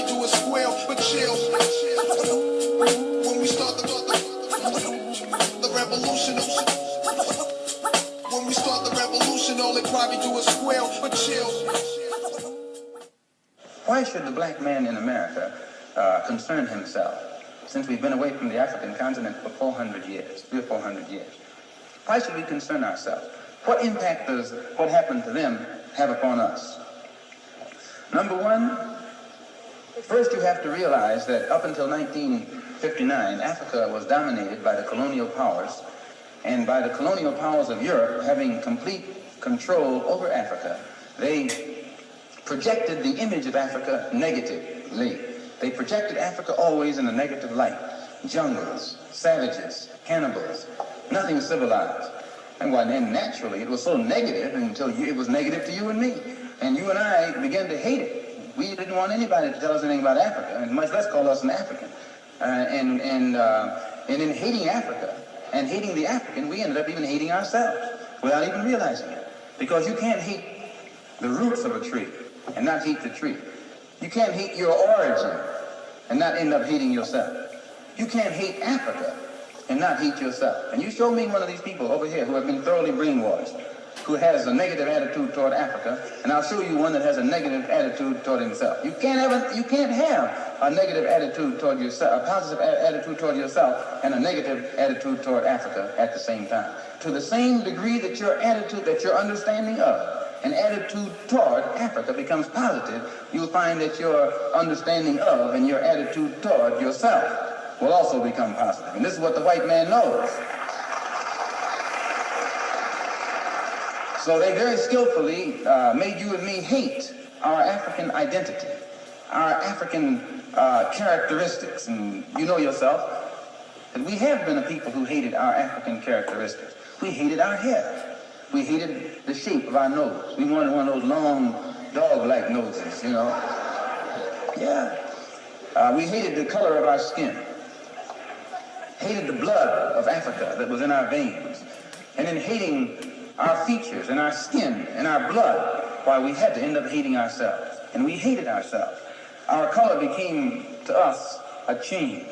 probably do a squeal, but chill. When we start the revolution, when we start the revolution, all they probably do is squeal, but chill. Why should the black man in America concern himself, since we've been away from the African continent for 400 years, 300 or 400 years? Why should we concern ourselves? What impact does what happened to them have upon us? Number one, first you have to realize that up until 1959, Africa was dominated by the colonial powers, and by the colonial powers of Europe having complete control over Africa, they projected the image of Africa negatively. They projected Africa always in a negative light. Jungles, savages, cannibals, nothing civilized. And naturally, it was so negative until it was negative to you and me. And you and I began to hate it. We didn't want anybody to tell us anything about Africa, and much less call us an African. And in hating Africa and hating the African, we ended up even hating ourselves without even realizing it. Because you can't hate the roots of a tree and not hate the tree. You can't hate your origin and not end up hating yourself. You can't hate Africa and not hate yourself. And you show me one of these people over here who have been thoroughly brainwashed, who has a negative attitude toward Africa, and I'll show you one that has a negative attitude toward himself. You can't have a negative attitude toward yourself, a positive attitude toward yourself, and a negative attitude toward Africa at the same time. To the same degree that your attitude, that your understanding of an attitude toward Africa becomes positive, you'll find that your understanding of and your attitude toward yourself will also become positive. And this is what the white man knows. So they very skillfully made you and me hate our African identity, our African characteristics. And you know yourself that we have been a people who hated our African characteristics. We hated our hair. We hated the shape of our nose. We wanted one of those long, dog-like noses, you know. Yeah. We hated the color of our skin. Hated the blood of Africa that was in our veins. And in hating our features and our skin and our blood, why we had to end up hating ourselves. And we hated ourselves. Our color became to us a chain.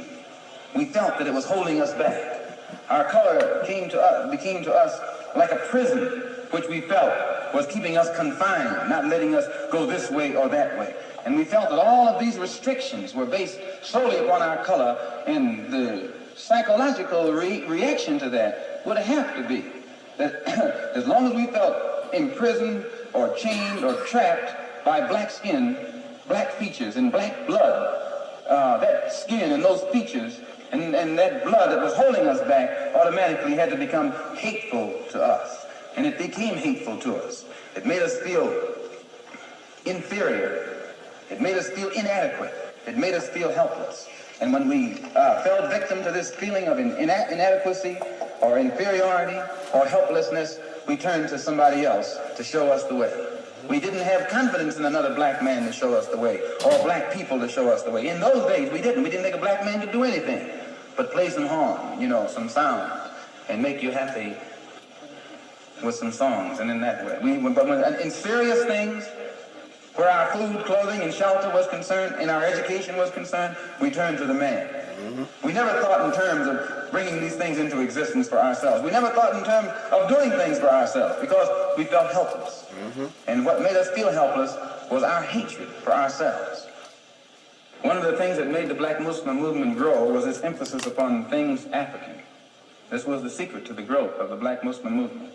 We felt that it was holding us back. Our color became to us like a prison, which we felt was keeping us confined, not letting us go this way or that way. And we felt that all of these restrictions were based solely upon our color, and the psychological reaction to that would have to be that as long as we felt imprisoned or chained or trapped by black skin, black features, and black blood, that skin and those features and that blood that was holding us back automatically had to become hateful to us. And it became hateful to us. It made us feel inferior. It made us feel inadequate. It made us feel helpless. And when we fell victim to this feeling of inadequacy or inferiority or helplessness, we turned to somebody else to show us the way. We didn't have confidence in another black man to show us the way, or black people to show us the way. In those days, we didn't. We didn't think a black man could do anything but play some horn, you know, some sound, and make you happy with some songs. And in that way, in serious things, where our food, clothing, and shelter was concerned, and our education was concerned, we turned to the man. Mm-hmm. We never thought in terms of bringing these things into existence for ourselves. We never thought in terms of doing things for ourselves because we felt helpless. Mm-hmm. And what made us feel helpless was our hatred for ourselves. One of the things that made the Black Muslim movement grow was its emphasis upon things African. This was the secret to the growth of the Black Muslim movement.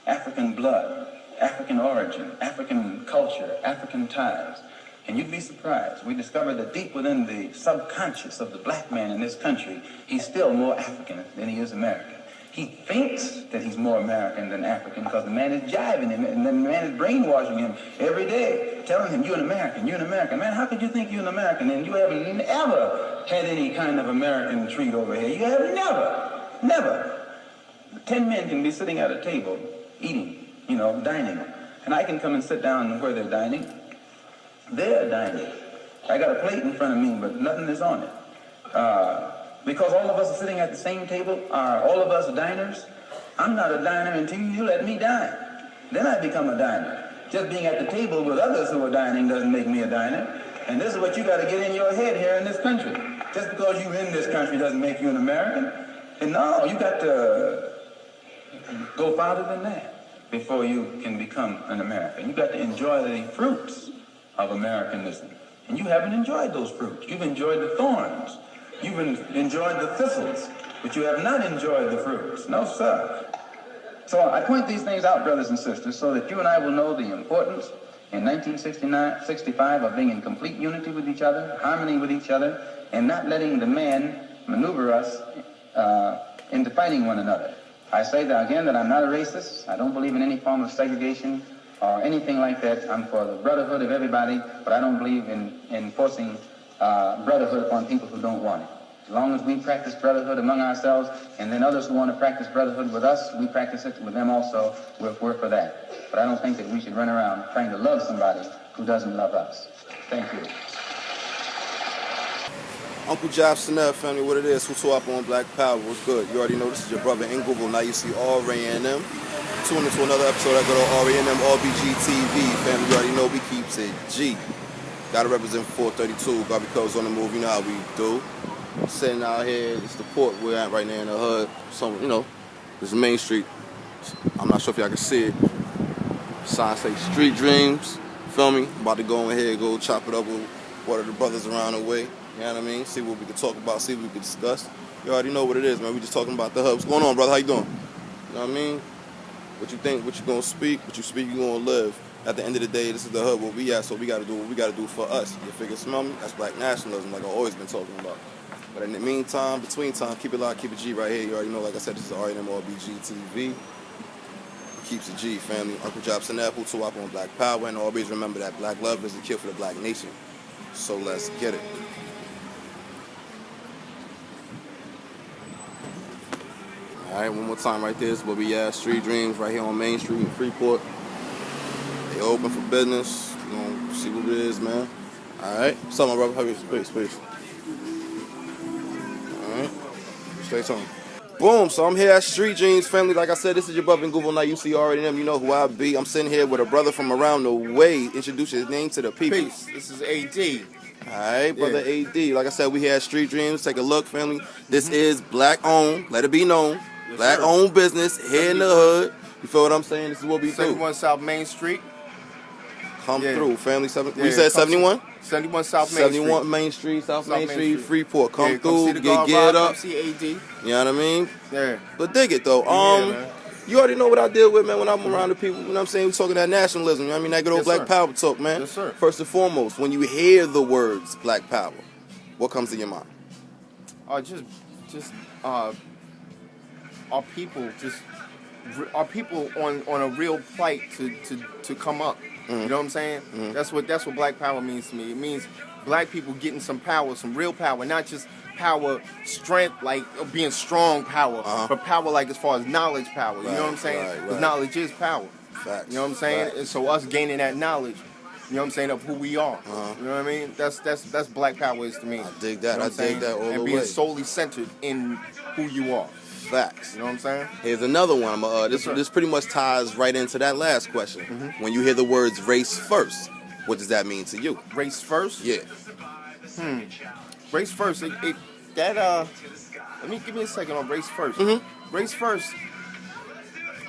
African blood, African origin, African culture, African ties. And you'd be surprised. We discovered that deep within the subconscious of the black man in this country, he's still more African than he is American. He thinks that he's more American than African because the man is jiving him and the man is brainwashing him every day, telling him, you're an American, you're an American. Man, how could you think you're an American and you haven't ever had any kind of American treat over here? You have never. 10 men can be sitting at a table, eating, you know, dining. And I can come and sit down where they're dining. They're dining. I got a plate in front of me, but nothing is on it. Because all of us are sitting at the same table, are all of us diners? I'm not a diner until you let me dine. Then I become a diner. Just being at the table with others who are dining doesn't make me a diner. And this is what you got to get in your head here in this country. Just because you're in this country doesn't make you an American. And no, you got to go farther than that before you can become an American. You got to enjoy the fruits of Americanism. And you haven't enjoyed those fruits. You've enjoyed the thorns. You've enjoyed the thistles, but you have not enjoyed the fruits. No, sir. So I point these things out, brothers and sisters, so that you and I will know the importance in 1965 of being in complete unity with each other, harmony with each other, and not letting the man maneuver us into fighting one another. I say that again, that I'm not a racist. I don't believe in any form of segregation or anything like that. I'm for the brotherhood of everybody, but I don't believe in forcing brotherhood upon people who don't want it. As long as we practice brotherhood among ourselves, and then others who want to practice brotherhood with us, we practice it with them also. We're for that. But I don't think that we should run around trying to love somebody who doesn't love us. Thank you. Uncle Job Snell, family, what it is, who tore up on Black Power, what's good? You already know this is your brother Nguvo. Now you see R-A-N-M. Tune into another episode of good old R-A-N-M RBG TV, family. You already know we keeps it G. Gotta represent 432, Garvey Cubs on the move, you know how we do. Sitting out here, it's the port we're at right now in the hood. So, you know, this is Main Street. I'm not sure if y'all can see it. Sign say Street Dreams, feel me? About to go in here, go chop it up with one of the brothers around the way. You know what I mean? See what we can talk about, see what we can discuss. You already know what it is, man. We just talking about the hub. What's going on, brother? How you doing? You know what I mean? What you think, what you gonna speak, what you speak, you gonna live. At the end of the day, this is the hub where we at, so we gotta do what we gotta do for us. You figure, smell me? That's black nationalism, like I've always been talking about. But in the meantime, between time, keep it locked, keep it G right here. You already know, like I said, this is R&M RBG TV. Keeps it G, family. Uncle Job Snell, who tore up on Black Power, and always remember that black love is the cure for the black nation. So let's get it. Alright, one more time right there. This is where we at. Street Dreams right here on Main Street in Freeport. They open for business. You gonna see what it is, man. Alright. What's up, my brother? How are you? Space. Alright. Stay tuned. Boom. So I'm here at Street Dreams, family. Like I said, this is your brother Nguvo. Now you see already them. You know who I be. I'm sitting here with a brother from around the way. Introduce his name to the people. Peace. This is AD. Alright, brother AD. Like I said, we here at Street Dreams. Take a look, family. This is black owned. Let it be known. Yes, black sir. owned business here in the hood. You feel what I'm saying? This is what we do. 71 South Main Street. Come through, family. Yeah, We said 71? 71 South Main Street. 71 Main Street, South Main Street, Freeport. Come Yeah, through, see the get guard geared ride, up. Come see AD. You know what I mean? Yeah. But dig it though. Man. You already know what I deal with, man, when I'm around the people. You know what I'm saying? We talking that nationalism. You know what I mean? That good old Yes, black sir. power talk, man. Yes, sir. First and foremost, when you hear the words black power, what comes to your mind? Our people on a real plight to come up. You know what I'm saying? That's what black power means to me. It means black people getting some power, some real power, not just power, strength, like being strong power, but power like as far as knowledge power. You know what I'm saying? Because knowledge is power. Facts. You know what I'm saying? Facts. And so us gaining that knowledge, you know what I'm saying, of who we are. You know what I mean? That's black power is to me. I dig that. You know I what I'm dig that all saying? the And way. being solely centered in who you are. Facts. You know what I'm saying? Here's another one. Yes, sir. This pretty much ties right into that last question. When you hear the words race first, what does that mean to you? Race first? Yeah. Race first. Let me give me a second on race first. Race first.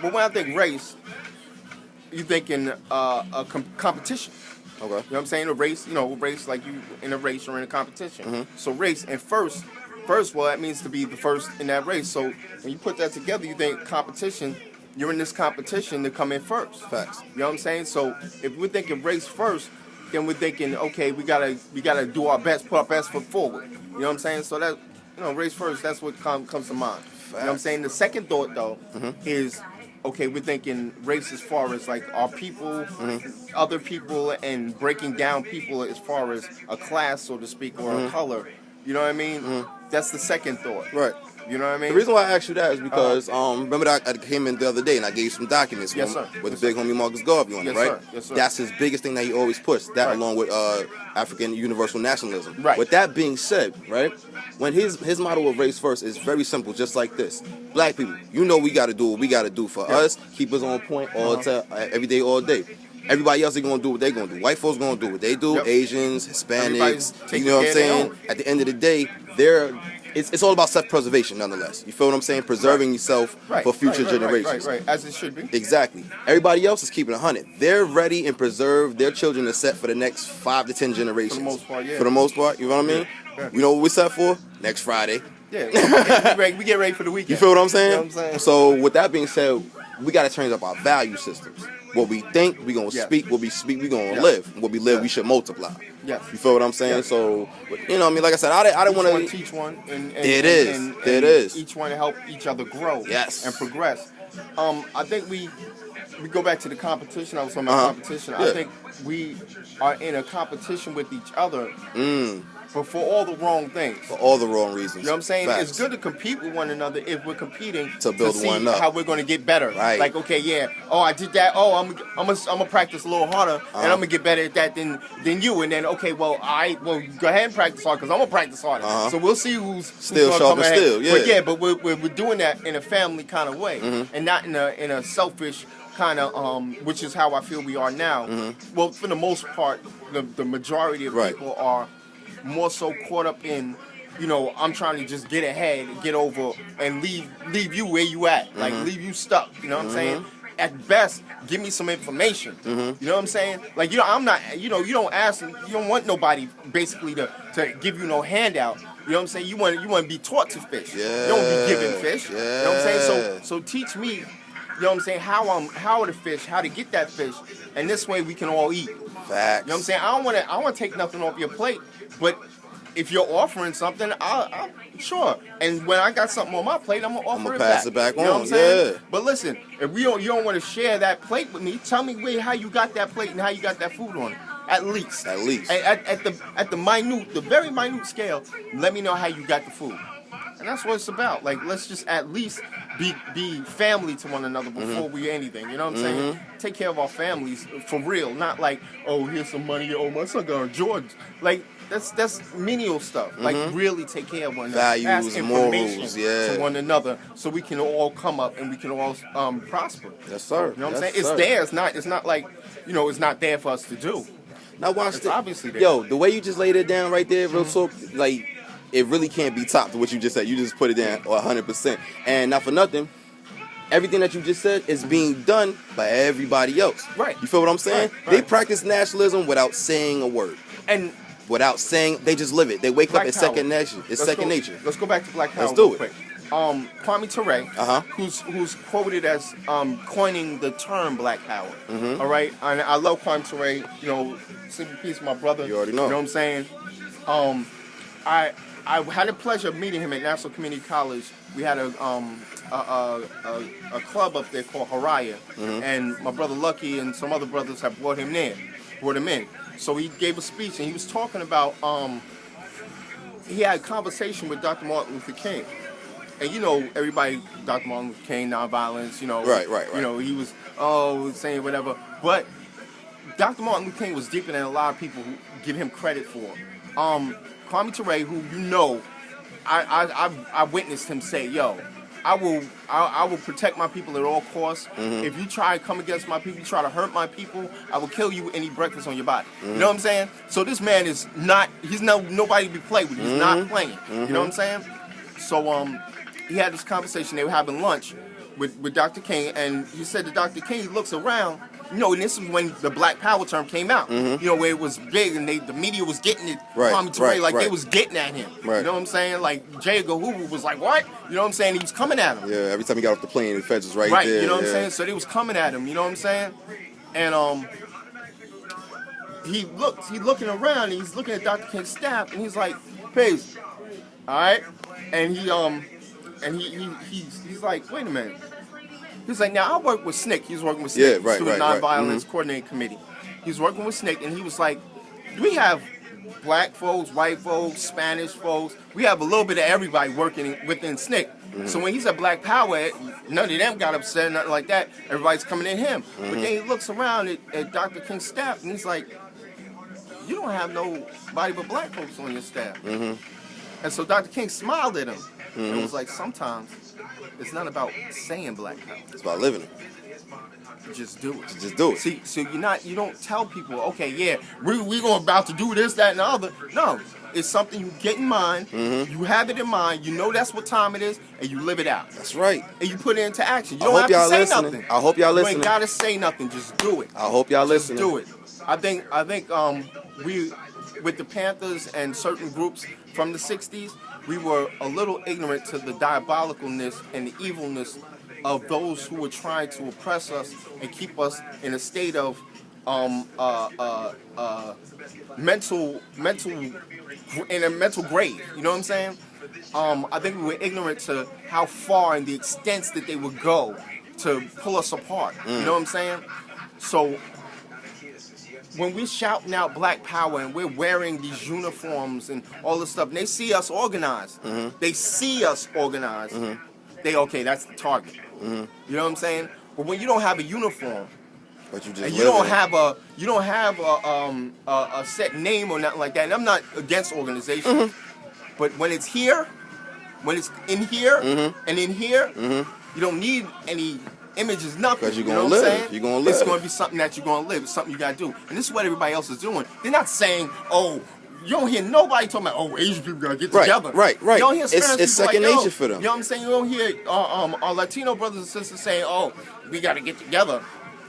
But when I think race, you thinking a competition. Okay. You know what I'm saying? A race, race like you in a race or in a competition. So race and first, well, that means to be the first in that race. So when you put that together, you think competition. You're in this competition to come in first. Facts. You know what I'm saying? So if we're thinking race first, then we're thinking, okay, we gotta do our best, put our best foot forward. You know what I'm saying? So that, race first. That's what comes to mind. You know what I'm saying? The second thought though is, okay, we're thinking race as far as like our people, other people, and breaking down people as far as a class, so to speak, or a color. You know what I mean? That's the second thought. Right. You know what I mean? The reason why I asked you that is because remember that I came in the other day and I gave you some documents Yes, sir. with the big homie Marcus Garvey on it, Yes, right? sir. Yes, sir. That's his biggest thing that he always puts. That Right. along with African universal nationalism. Right. With that being said, right, when his model of race first is very simple, just like this. Black people, we got to do what we got to do for us, keep us on point all every day, all day. Everybody else is gonna do what they're gonna do. White folks gonna do what they do. Yep. Asians, Everybody's Hispanics. taking You know what I'm care of their saying? own. At the end of the day, it's all about self-preservation, nonetheless. You feel what I'm saying? Preserving yourself for future generations. Right, as it should be. Exactly. Everybody else is keeping 100. They're ready and preserved. Their children are set for the next 5 to 10 generations. For the most part, yeah. For the most part, you know what I mean? Yeah. You know what we're set for? Next Friday. Yeah, we get ready for the weekend. You feel what I'm saying? You know what I'm saying? So with that being said, we got to change up our value systems. What we think, we gonna Yes. speak. What we speak, we gonna Yes. live. What we live, Yes. we should multiply. Yes. You feel what I'm saying? Yes. So, you know what I mean? Like I said, I didn't want to. teach one, and It is. Each one help each other grow. Yes. And progress. I think we go back to the competition. I was talking about competition. Yeah. I think we are in a competition with each other, but for all the wrong things. For all the wrong reasons. You know what I'm saying? Facts. It's good to compete with one another if we're competing To build see one up. how we're going to get better. Right. Like, okay, yeah. Oh, I did that. Oh, I'm gonna practice a little harder, and I'm gonna get better at that than you. And then, okay, well, go ahead and practice hard because I'm gonna practice harder. So we'll see who's Still gonna sharp come as ahead. steel, yeah. But yeah, but we're doing that in a family kind of way, and not in a selfish kind of which is how I feel we are now. Well, for the most part, the majority of Right. people are more so caught up in, you know, I'm trying to just get ahead, get over, and leave you where you at, like leave you stuck. You know what I'm saying? At best, give me some information. You know what I'm saying? Like, you know, I'm not, you know, you don't want nobody basically to give you no handout. You know what I'm saying? You want to be taught to fish. Yeah. You don't be given fish. Yeah. You know what I'm saying? So teach me. You know what I'm saying? How to fish, how to get that fish, and this way we can all eat. Facts. You know what I'm saying? I don't want to take nothing off your plate, but if you're offering something, I'll sure. And when I got something on my plate, I'm gonna offer pass it it back You know on, what I'm saying? yeah. But listen, if you don't want to share that plate with me, tell me how you got that plate and how you got that food on it. At least. At least. At the very minute scale, let me know how you got the food. And that's what it's about. Like, let's just at least be family to one another before we anything. You know what I'm saying? Take care of our families for real. Not like, oh, here's some money. Oh, my son got a Jordans. Like, that's menial stuff. Like, really take care of one another. Values, Pass information morals, yeah. to one another so we can all come up and we can all prosper. Yes, sir. You know what I'm Yes, saying? sir. It's there. It's not like, you know, it's not there for us to do. Now watch It's this. obviously there. Yo, the way you just laid it down right there, real talk, like, it really can't be topped to what you just said. You just put it down 100%. And not for nothing, everything that you just said is being done by everybody else. Right. You feel what I'm saying? Right, They right. practice nationalism without saying a word. And Without saying, they just live it. They wake Black up, it's power. second nature. It's second nature. Let's go back to Black Power Let's do real it. quick. Kwame Ture, who's quoted as coining the term Black Power. All right, and I love Kwame Ture. You know, simple peace, my brother. You already know. You know what I'm saying? I had the pleasure of meeting him at Nassau Community College. We had a club up there called Haraya, and my brother Lucky and some other brothers have brought him in. So he gave a speech and he was talking about he had a conversation with Dr. Martin Luther King. And you know, everybody, Dr. Martin Luther King, nonviolence, you know. Right. You know, he was, saying whatever. But Dr. Martin Luther King was deeper than a lot of people who give him credit for. Kwame Ture, who you know, I witnessed him say, yo, I will protect my people at all costs. If you try to come against my people, you try to hurt my people, I will kill you and eat breakfast on your body. You know what I'm saying? So this man is not, nobody to be played with. He's not playing. You know what I'm saying? So he had this conversation. They were having lunch with Dr. King, and he said to Dr. King, he looks around, you know, and this is when the Black Power term came out, you know, where it was big and the media was getting it, Kwame Ture, they was getting at him. Right. You know what I'm saying? Like, J. Edgar Hoover was like, what? You know what I'm saying? He was coming at him. Yeah, every time he got off the plane, the feds was right there. You know what I'm yeah. saying? So they was coming at him, you know what I'm saying? And he's looking around and he's looking at Dr. King's staff and he's like, peace. Alright? And he's like, wait a minute. He's like, now I work with SNCC. He's working with SNCC, Student Nonviolence Coordinating Committee. He's working with SNCC, and he was like, we have black folks, white folks, Spanish folks. We have a little bit of everybody working within SNCC. So when he said Black Power, none of them got upset, nothing like that. Everybody's coming at him. But then he looks around at Dr. King's staff, and he's like, you don't have nobody but black folks on your staff. And so Dr. King smiled at him. It was like sometimes it's not about saying Black Power. It's about living it. You just do it. Just do it. See, so you don't tell people, okay, yeah, we going about to do this, that, and the other. No, it's something you get in mind. You have it in mind. You know that's what time it is, and you live it out. That's right. And you put it into action. You I don't hope have y'all to say listening. nothing. I hope y'all You listening. ain't gotta say nothing. Just do it. I hope y'all Just listening. do it. I think we with the Panthers and certain groups from the '60s, we were a little ignorant to the diabolicalness and the evilness of those who were trying to oppress us and keep us in a state of mental in a mental grave. You know what I'm saying? I think we were ignorant to how far and the extents that they would go to pull us apart. You know what I'm saying? So when we shouting out Black Power and we're wearing these uniforms and all this stuff, and they see us organized. They see us organized. They okay, that's the target. You know what I'm saying? But when you don't have a uniform, But you just and you don't have a set name or nothing like that, and I'm not against organization, but when it's here, when it's in here and in here, you don't need any images, nothing. Because you're you gonna know what I'm live. saying? You're gonna live. It's gonna be something that you're gonna live. It's something you gotta do, and this is what everybody else is doing. They're not saying, "Oh, you don't hear nobody talking about, oh, Asian people gotta get together." Right. You don't hear Spanish It's people second like, nature for them. You know what I'm saying? You don't hear our Latino brothers and sisters saying, "Oh, we gotta get together."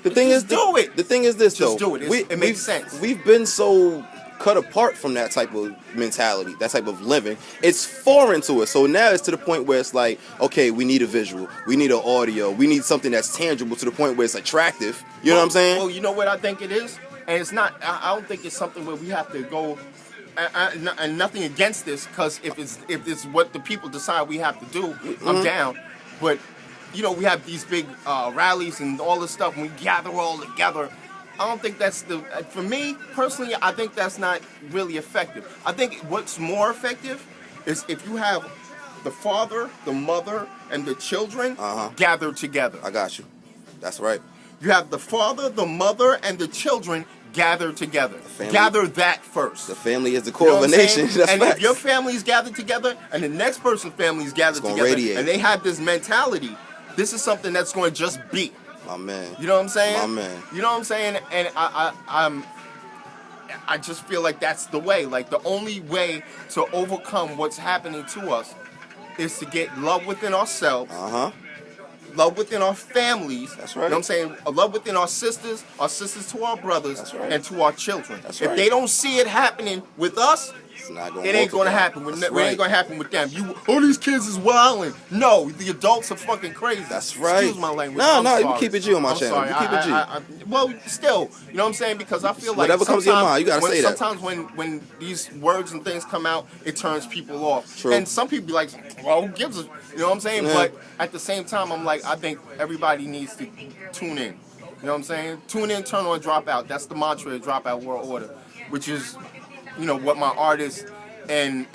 The thing Just is, do it. The thing is this, Just though. do it. It makes sense. We've been so cut apart from that type of mentality, that type of living. It's foreign to us. So now it's to the point where it's like, okay, we need a visual, we need an audio, we need something that's tangible to the point where it's attractive. You know what I'm saying? Well, you know what I think it is, and it's not. I don't think it's something where we have to go. And nothing against this, because if it's what the people decide we have to do, I'm down. But you know, we have these big rallies and all this stuff, and we gather all together. I don't think that's for me personally, I think that's not really effective. I think what's more effective is if you have the father, the mother, and the children gathered together. I got you. That's right. You have the father, the mother, and the children gathered together. family- Gather that first. The family is the core You know of a what I'm nation. saying? That's and facts. if your family's gathered together and the next person's family's gathered gonna together, radiate. and they have this mentality, this is something that's going to just be. My man. You know what I'm saying? My man. You know what I'm saying? And I just feel like that's the way. Like the only way to overcome what's happening to us is to get love within ourselves, love within our families. That's right. You know what I'm saying? Love within our sisters to our brothers, That's right. and to our children. That's if right. they don't see it happening with us, It's not gonna it ain't gonna multiply. happen. That's It right. ain't gonna happen with them. These kids is wilding. No, the adults are fucking crazy. That's right. Excuse my language. No, I'm no, you sorry. keep it G on my I'm channel. sorry. You keep it G. Well, still, you know what I'm saying? Because I feel like Whatever comes to your sometimes mind, you gotta say that. Sometimes when these words and things come out, it turns people off. True. And some people be like, well, who gives a... You know what I'm saying? Yeah. But at the same time, I'm like, I think everybody needs to tune in. You know what I'm saying? Tune in, turn on, drop out. That's the mantra of Dropout World Order, which is, you know, what my artists and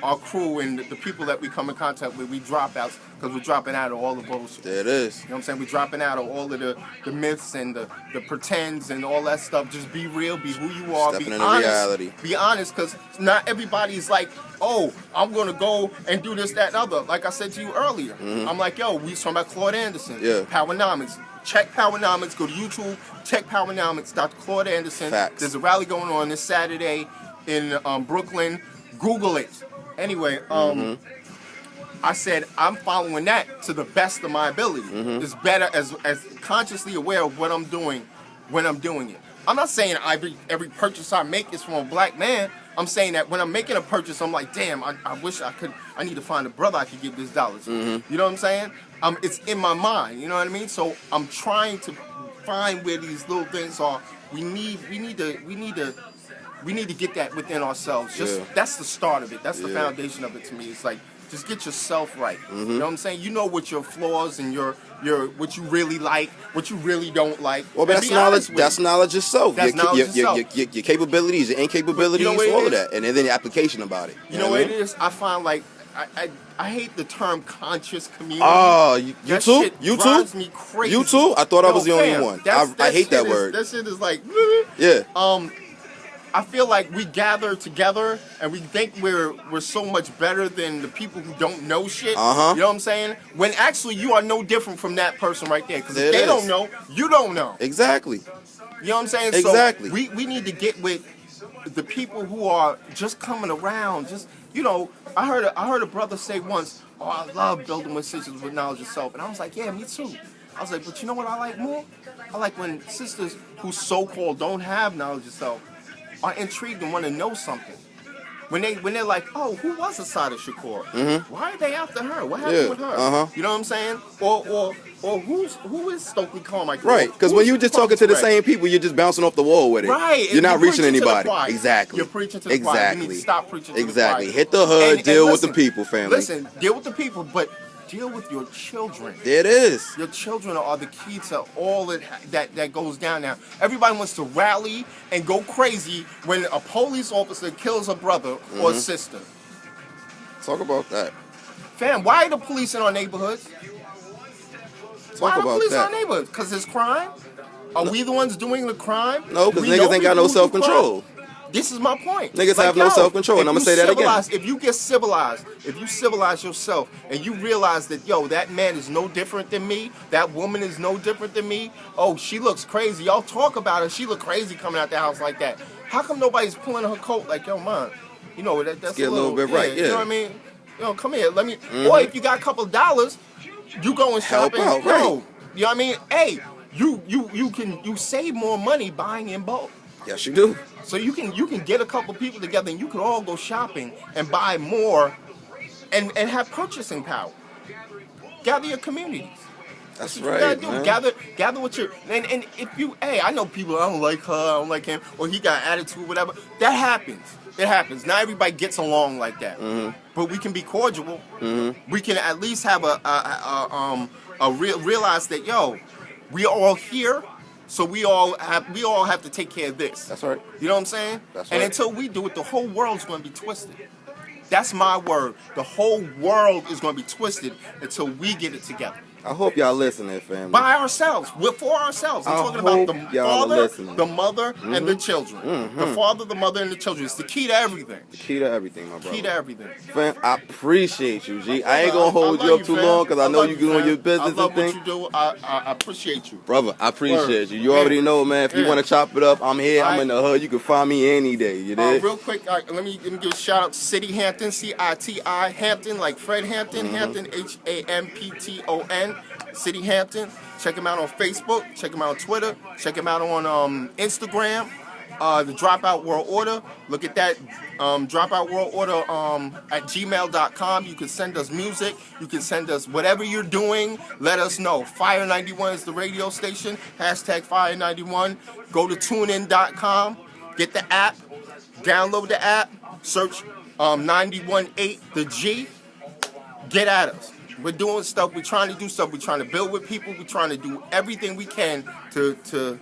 our crew and the people that we come in contact with, we drop out because we're dropping out of all the bullshit. There it is. You know what I'm saying? We're dropping out of all of the myths and the pretends and all that stuff. Just be real, be who you are, Stepping be into honest. reality. Be honest, because not everybody's like, oh, I'm going to go and do this, that, and other. Like I said to you earlier, I'm like, yo, we was talking about Claude Anderson, Yeah. Powernomics. Check Powernomics, go to YouTube, check Powernomics, Dr. Claude Anderson. Facts. There's a rally going on this Saturday in Brooklyn. Google it. Anyway, I said I'm following that to the best of my ability. It's better as consciously aware of what I'm doing when I'm doing it. I'm not saying every purchase I make is from a black man. I'm saying that when I'm making a purchase, I'm like, damn, I wish I could. I need to find a brother I could give this dollars to. You know what I'm saying? It's in my mind. You know what I mean? So I'm trying to find where these little things are. We need to get that within ourselves. Just that's the start of it. That's the foundation of it to me. It's like just get yourself right. You know what I'm saying? You know what your flaws and your what you really like, what you really don't like. Well, And that's be honest knowledge. with That's it. knowledge yourself. That's knowledge yourself. Your capabilities, your incapabilities, But you know what it all of is? that, and then the application about it. You know what it is? I find like I hate the term conscious community. Oh, you That too? shit You drives too? me crazy. You too? I thought I Yo, was the only fam, one. that's- I hate that shit is- word. That shit is like, Yeah. I feel like we gather together and we think we're so much better than the people who don't know shit. Uh-huh. You know what I'm saying? When actually you are no different from that person right there. Because if It they is. don't know, you don't know. Exactly. You know what I'm saying? Exactly. So we need to get with the people who are just coming around. Just, you know, I heard a brother say once, "Oh, I love building with sisters with knowledge of self," and I was like, "Yeah, me too." I was like, "But you know what I like more? I like when sisters who so-called don't have knowledge of self are intrigued and want to know something. When they're like, oh, who was Asada Shakur? Mm-hmm. Why are they after her? What happened with her? Uh-huh. You know what I'm saying? Or who is Stokely Carmichael? Right, because when you're just talking to the same people, you're just bouncing off the wall with it. Right. You're not reaching preaching to the anybody. choir. Exactly. You're preaching to the choir. You need to stop preaching to the choir. Exactly. Hit the hood, And deal with listen, the people, family. Listen, deal with the people, but deal with your children. There it is. Your children are the key to all that goes down now. Everybody wants to rally and go crazy when a police officer kills a brother or a sister. Talk about that. Fam, why are the police in our neighborhoods? Why are the police in our neighborhoods? Because it's crime? Are we the ones doing the crime? No, because We know niggas ain't got no people who do self-control. crime. This is my point. Niggas have no self-control, and I'm gonna say that again. If you get civilized, if you civilize yourself, and you realize that, yo, that man is no different than me, that woman is no different than me, oh, she looks crazy. Y'all talk about her, she look crazy coming out the house like that. How come nobody's pulling her coat like, yo, man, you know, that's Get a little bit right, yeah. You know what I mean? Yo, come here, let me, or if you got a couple of dollars, you go and shop Help out, and, yo, right. you know what I mean? Hey, you save more money buying in bulk. Yes, you do. So you can get a couple people together and you can all go shopping and buy more and have purchasing power. Gather your communities. That's what right, you gotta man. do. Gather what you're and if you I know people, I don't like her, I don't like him, or he got attitude, whatever. That happens. It happens. Not everybody gets along like that. But we can be cordial. We can at least have realize that, yo, we are all here. So we all have to take care of this. That's right. You know what I'm saying? That's And right. until we do it, the whole world's going to be twisted. That's my word. The whole world is going to be twisted until we get it together. I hope y'all listening, family. By ourselves. We're for ourselves. I'm I talking about the hope y'all are father, listening. the mother, and the children. The father, the mother, and the children. It's the key to everything. The key to everything, my brother. Key to everything. Fam, I appreciate you, G. I ain't gonna hold I you love up too fam. long because I know love you doing fam. your business I love and things. what you do. I appreciate you. Brother, I appreciate Word. you. You already know, man. If you Yeah. want to chop it up, I'm here. I'm Alright. in the hood. You can find me any day. You did? Real quick, let me give a shout out to City Hampton, CITI Hampton, like Fred Hampton, Hampton, HAMPTON, City Hampton. Check him out on Facebook. Check him out on Twitter. Check him out on Instagram. The Dropout World Order. Look at that. Dropout World Order at gmail.com. You can send us music. You can send us whatever you're doing. Let us know. Fire 91 is the radio station. Hashtag Fire 91. Go to tunein.com. Get the app. Download the app. Search 918 the G. Get at us. We're doing stuff. We're trying to do stuff. We're trying to build with people. We're trying to do everything we can to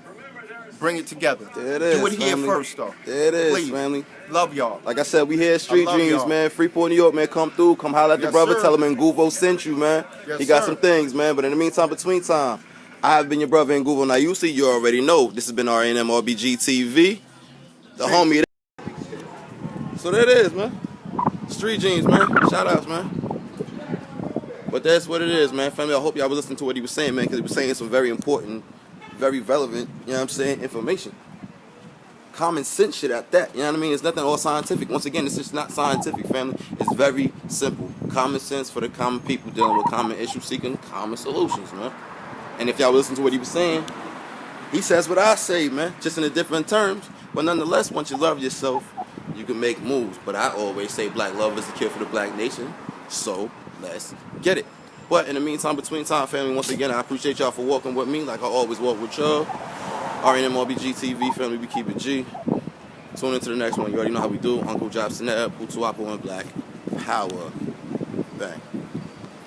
bring it together. There it is, Do it here family. first, though. There it is, Please. family. Love y'all. Like I said, we here at Street I love Dreams, y'all. man. Freeport, New York, man. Come through. Come holler at the Yes, brother. sir. Tell him Nguvo sent you, man. Yes, He got sir. some things, man. But in the meantime, between time, I have been your brother Nguvo. Now, you see, you already know. This has been RNM RBG TV. The homie. So there it is, man. Street Dreams, man. Shout outs, man. But that's what it is, man. Family, I hope y'all was listening to what he was saying, man, because he was saying some very important, very relevant, you know what I'm saying, information. Common sense shit at that, you know what I mean? It's nothing all scientific. Once again, it's just not scientific, family. It's very simple. Common sense for the common people dealing with common issues, seeking common solutions, man. And if y'all listen to what he was saying, he says what I say, man, just in a different terms. But nonetheless, once you love yourself, you can make moves. But I always say black love is the cure for the black nation. So let's get it. But in the meantime, between time, family, once again, I appreciate y'all for walking with me like I always walk with y'all. RNM RBG TV, family, we keep it G. Tune into the next one. You already know how we do. Uncle Jobs Net, Putuapo, and Black Power. Bang.